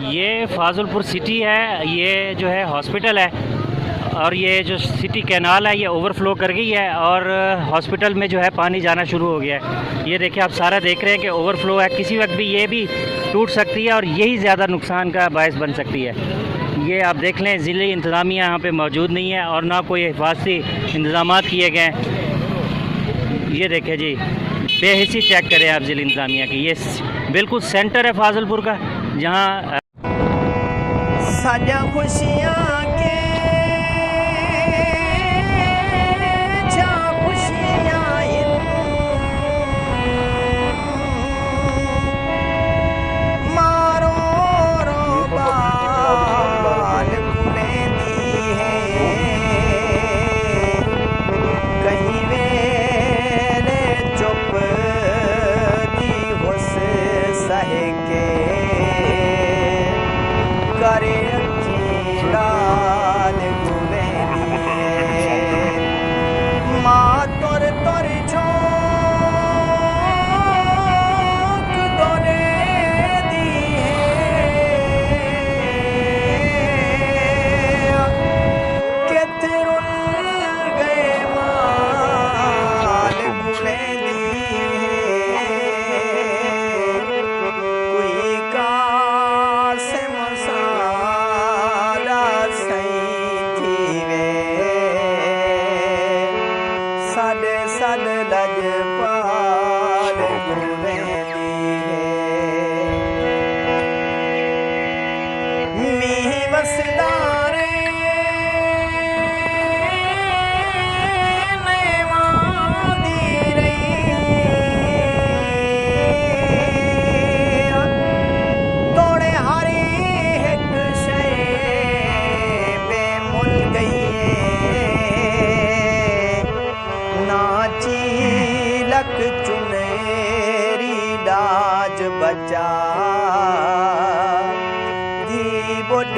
ये फाजुलपुर सिटी है, ये जो है हॉस्पिटल है और ये जो सिटी कैनाल है ये ओवरफ्लो कर गई है और हॉस्पिटल में जो है पानी जाना शुरू हो गया है। ये देखिए आप सारा देख रहे हैं कि ओवरफ्लो है, किसी वक्त भी ये भी टूट सकती है और यही ज़्यादा नुकसान का बायस बन सकती है। ये आप देख लें, ज़िले इंतज़ामिया यहाँ पे मौजूद नहीं है और ना कोई हिफाजती इंतज़ामात किए गए हैं। ये देखें जी, बेहिसी चेक करें आप ज़िले इंतज़ामिया की, ये बिल्कुल सेंटर है फाजलपुर का जहाँ साजा खुशियाँ चुनेरी डाज बचा धी बुड